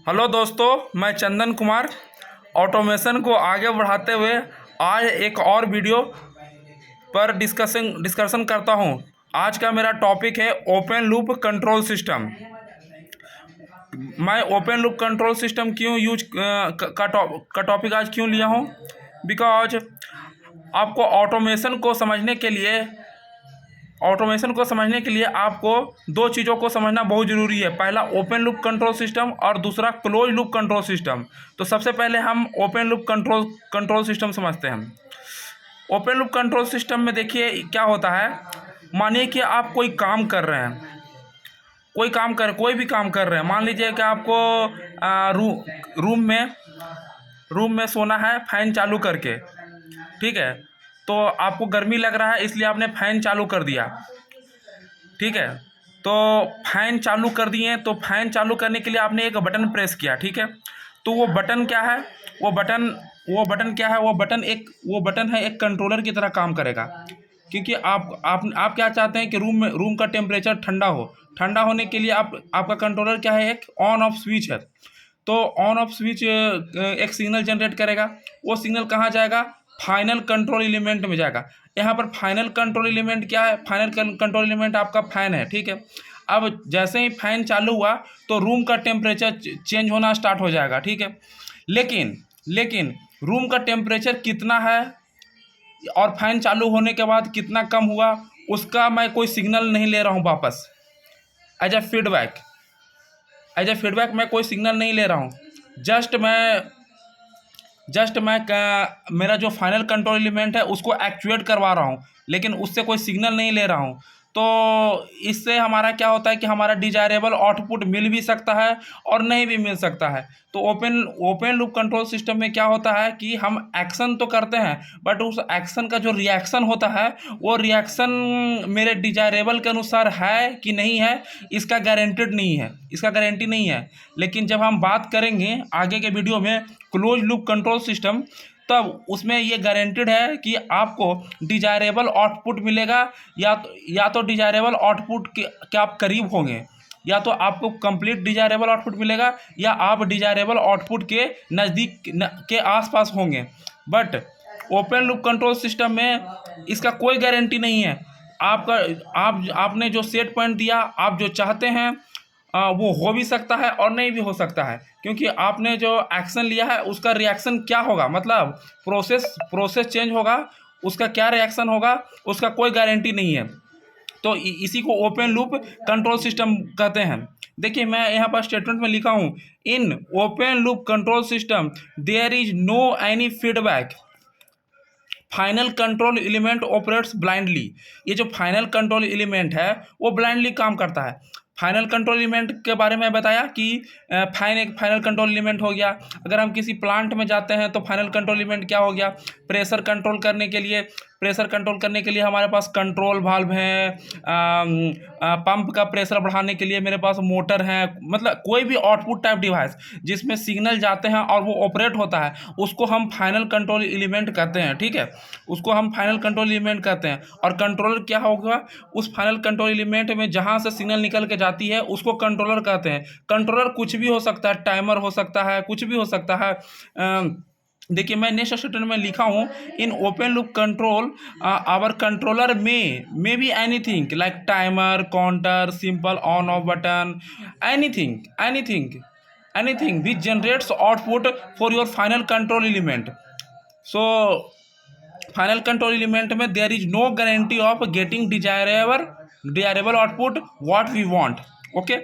Hello दोस्तों, मैं Chandan Kumar automation को आगे बढ़ाते हुए आज एक और वीडियो पर डिस्कशन करता हूं। आज का मेरा टॉपिक है ओपन लूप कंट्रोल सिस्टम। मैं ओपन लूप कंट्रोल सिस्टम क्यों यूज का टॉपिक आज क्यों लिया हूं? बिकॉज आपको ऑटोमेशन को समझने के लिए आपको दो चीज़ों को समझना बहुत ज़रूरी है। पहला ओपन लूप कंट्रोल सिस्टम और दूसरा क्लोज लूप कंट्रोल सिस्टम। तो सबसे पहले हम ओपन लूप कंट्रोल सिस्टम समझते हैं। ओपन लूप कंट्रोल सिस्टम में देखिए क्या होता है। मानिए कि आप कोई काम कर रहे हैं, कोई भी काम कर रहे हैं। मान लीजिए कि आपको रूम में सोना है फैन चालू करके, ठीक है। तो आपको गर्मी लग रहा है इसलिए आपने फ़ैन चालू कर दिया, ठीक है। तो फैन चालू कर दिए, तो फैन चालू करने के लिए आपने एक बटन प्रेस किया, ठीक है। तो वो बटन क्या है? वो बटन है एक कंट्रोलर की तरह काम करेगा। क्योंकि आप क्या चाहते हैं कि रूम का टेम्परेचर ठंडा हो। ठंडा होने के लिए आपका कंट्रोलर क्या है? एक ऑन ऑफ स्विच है। तो ऑन ऑफ स्विच एक सिग्नल जनरेट करेगा। वो सिग्नल कहाँ जाएगा? फाइनल कंट्रोल एलिमेंट में जाएगा। यहाँ पर फाइनल कंट्रोल एलिमेंट क्या है? फाइनल कंट्रोल एलिमेंट आपका फैन है, ठीक है। अब जैसे ही फैन चालू हुआ तो रूम का टेम्परेचर चेंज होना स्टार्ट हो जाएगा, ठीक है। लेकिन रूम का टेम्परेचर कितना है और फैन चालू होने के बाद कितना कम हुआ, उसका मैं कोई सिग्नल नहीं ले रहा हूँ वापस। एज ए फीडबैक मैं कोई सिग्नल नहीं ले रहा हूँ। मेरा जो फाइनल कंट्रोल एलिमेंट है उसको एक्चुएट करवा रहा हूँ, लेकिन उससे कोई सिग्नल नहीं ले रहा हूँ। तो इससे हमारा क्या होता है कि हमारा डिजायरेबल आउटपुट मिल भी सकता है और नहीं भी मिल सकता है। तो ओपन लूप कंट्रोल सिस्टम में क्या होता है कि हम एक्शन तो करते हैं, बट उस एक्शन का जो रिएक्शन होता है वो रिएक्शन मेरे डिजायरेबल के अनुसार है कि नहीं है, इसका गारंटी नहीं है। लेकिन जब हम बात करेंगे आगे के वीडियो में क्लोज लूप कंट्रोल सिस्टम, तब उसमें ये गारंटेड है कि आपको डिजायरेबल आउटपुट मिलेगा। या तो डिजायरेबल आउटपुट के आप करीब होंगे, या तो आपको कंप्लीट डिजायरेबल आउटपुट मिलेगा, या आप डिजायरेबल आउटपुट के नज़दीक के आसपास होंगे। But open loop control system में इसका कोई गारंटी नहीं है। आपने जो सेट पॉइंट दिया, आप जो चाहते हैं वो हो भी सकता है और नहीं भी हो सकता है। क्योंकि आपने जो एक्शन लिया है उसका रिएक्शन क्या होगा, मतलब प्रोसेस चेंज होगा, उसका क्या रिएक्शन होगा, उसका कोई गारंटी नहीं है। तो इसी को ओपन लूप कंट्रोल सिस्टम कहते हैं। देखिए मैं यहाँ पर स्टेटमेंट में लिखा हूँ, in open loop control system there is no any feedback, final control element operates blindly. ये जो फाइनल कंट्रोल एलिमेंट है वो ब्लाइंडली काम करता है। फाइनल कंट्रोल एलिमेंट के बारे में बताया कि फाइन एक फाइनल कंट्रोल एलिमेंट हो गया। अगर हम किसी प्लांट में जाते हैं तो फाइनल कंट्रोल एलिमेंट क्या हो गया? प्रेशर कंट्रोल करने के लिए हमारे पास कंट्रोल वाल्व हैं। पंप का प्रेशर बढ़ाने के लिए मेरे पास मोटर है। मतलब कोई भी आउटपुट टाइप डिवाइस जिसमें सिग्नल जाते हैं और वो ऑपरेट होता है, उसको हम फाइनल कंट्रोल एलिमेंट कहते हैं, ठीक है। उसको हम फाइनल कंट्रोल एलिमेंट कहते हैं। और कंट्रोलर क्या होगा? उस फाइनल कंट्रोल एलिमेंट में जहाँ से सिग्नल निकल के जाती है उसको कंट्रोलर कहते हैं। कंट्रोलर कुछ भी हो सकता है, टाइमर हो सकता है, कुछ भी हो सकता है। देखिए मैं नेक्स्ट स्टेटमेंट में लिखा हूँ, in open loop control our controller may be anything like timer, counter, simple on off button, anything which generates output for your final control element. So final control element में there is no guarantee of getting desirable output what we want. Okay.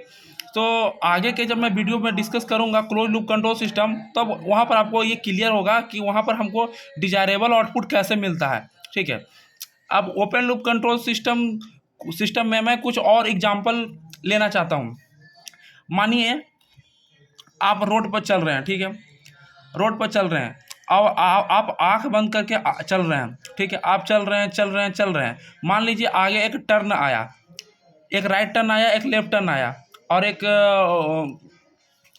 तो आगे के जब मैं video में discuss करूंगा close loop control system, तब वहां पर आपको ये क्लियर होगा कि वहां पर हमको डिजायरेबल आउटपुट कैसे मिलता है, ठीक है। अब ओपन लूप कंट्रोल सिस्टम में मैं कुछ और एग्जांपल लेना चाहता हूं। मानिए आप रोड पर चल रहे हैं, ठीक है। रोड पर चल रहे हैं और आप आंख बंद करके चल रहे हैं, ठीक है। आप चल रहे हैं। मान लीजिए आगे एक टर्न आया, एक राइट टर्न आया, एक लेफ्ट टर्न आया, और एक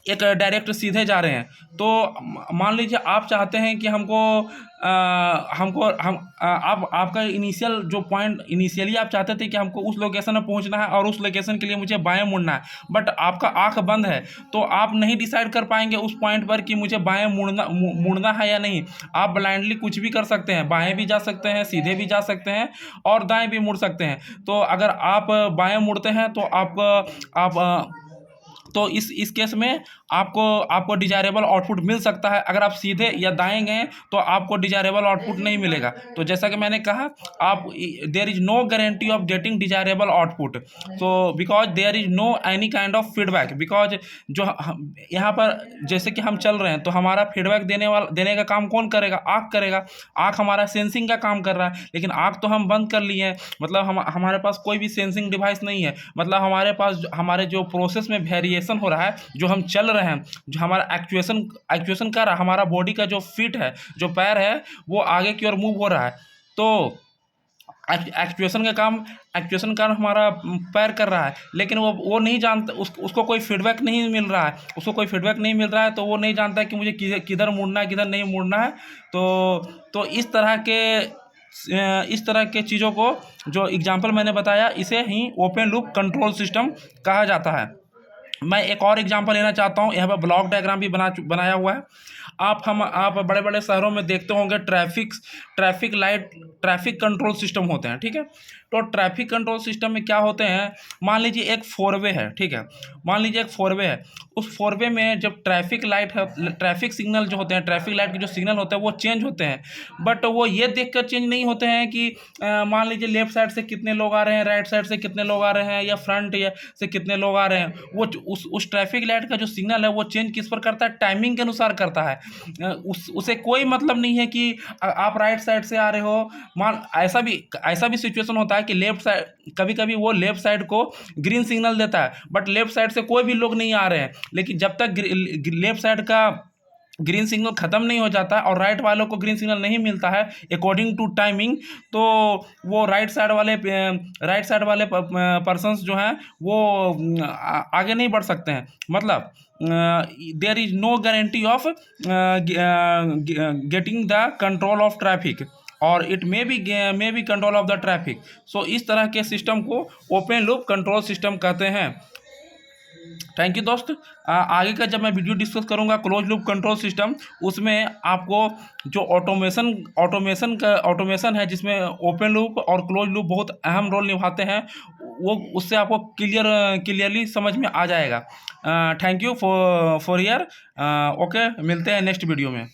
एक डायरेक्ट सीधे जा रहे हैं। तो मान लीजिए आप चाहते हैं कि हमको आप आपका इनिशियल जो पॉइंट इनिशियली आप चाहते थे कि हमको उस लोकेशन में पहुंचना है और उस लोकेशन के लिए मुझे बाएं मुड़ना है, बट आपका आंख बंद है, तो आप नहीं डिसाइड कर पाएंगे उस पॉइंट पर कि मुझे बाएं मुड़ना है या नहीं। आप ब्लाइंडली कुछ भी कर सकते हैं, बाएं भी जा सकते हैं, सीधे भी जा सकते हैं और दाएं भी मुड़ सकते हैं। तो अगर आप बाएं मुड़ते हैं तो आप तो इस केस में आपको आपको डिजायरेबल आउटपुट मिल सकता है। अगर आप सीधे या दाएं गए तो आपको डिजायरेबल आउटपुट नहीं मिलेगा। तो जैसा कि मैंने कहा, आप there is no guarantee of getting desirable output, so because there is no any kind of feedback. Because जो यहाँ पर जैसे कि हम चल रहे हैं तो हमारा फीडबैक देने का काम कौन करेगा? आँख करेगा। आँख हमारा सेंसिंग का काम कर रहा है, लेकिन आँख तो हम बंद कर लिए हैं, मतलब हमारे पास कोई भी सेंसिंग डिवाइस नहीं है। मतलब हमारे पास हमारे जो प्रोसेस में वेरिएशन हो रहा है, जो हम चल रहे हैं, जो हमारा एक्चुएशन कर रहा है, हमारा बॉडी का जो फीट है, जो पैर है, वो आगे की ओर मूव हो रहा है। तो एक्चुएशन का हमारा पैर कर रहा है, लेकिन वो नहीं जानता, उसको कोई फीडबैक नहीं मिल रहा है। उसको कोई फीडबैक नहीं मिल रहा है तो वो नहीं जानता कि मुझे किधर मुड़ना है, किधर नहीं मुड़ना है। तो इस तरह के चीज़ों को, जो एग्जांपल मैंने बताया, इसे ही ओपन लूप कंट्रोल सिस्टम कहा जाता है। मैं एक और एग्जांपल लेना चाहता हूँ। यहाँ पर ब्लॉक डायग्राम भी बनाया हुआ है। आप बड़े बड़े शहरों में देखते होंगे ट्रैफिक कंट्रोल सिस्टम होते हैं, ठीक है। तो ट्रैफिक कंट्रोल सिस्टम में क्या होते हैं, मान लीजिए एक फोरवे है, ठीक है। मान लीजिए एक फोरवे है, उस फोरवे में जब ट्रैफिक लाइट है, ट्रैफिक सिग्नल जो होते हैं, ट्रैफिक लाइट के जो सिग्नल होते हैं वो चेंज होते हैं, बट वो ये देख कर चेंज नहीं होते हैं कि मान लीजिए लेफ्ट साइड से कितने लोग आ रहे हैं, राइट साइड से कितने लोग आ रहे हैं, या फ्रंट से कितने लोग आ रहे हैं। वो उस ट्रैफिक लाइट का जो सिग्नल है वो चेंज किस पर करता है? टाइमिंग के अनुसार करता है। उसे कोई मतलब नहीं है कि आप राइट साइड से आ रहे हो। मान ऐसा भी सिचुएशन होता है कि लेफ्ट साइड, कभी कभी वो लेफ्ट साइड को ग्रीन सिग्नल देता है, बट लेफ्ट साइड से कोई भी लोग नहीं आ रहे हैं। लेकिन जब तक लेफ्ट साइड का ग्रीन सिग्नल ख़त्म नहीं हो जाता और राइट वालों को ग्रीन सिग्नल नहीं मिलता है अकॉर्डिंग टू टाइमिंग, तो वो राइट साइड वाले पर्सन्स जो हैं वो आगे नहीं बढ़ सकते हैं। मतलब there is no guarantee of getting the control of traffic, और it may be control of the traffic. So इस तरह के सिस्टम को ओपन लूप कंट्रोल सिस्टम कहते हैं। थैंक यू दोस्त। आगे का जब मैं वीडियो डिस्कस करूंगा क्लोज लूप कंट्रोल सिस्टम, उसमें आपको जो ऑटोमेशन है, जिसमें ओपन लूप और क्लोज लूप बहुत अहम रोल निभाते हैं, वो उससे आपको क्लियरली समझ में आ जाएगा। Thank you for year. Okay, मिलते हैं नेक्स्ट वीडियो में।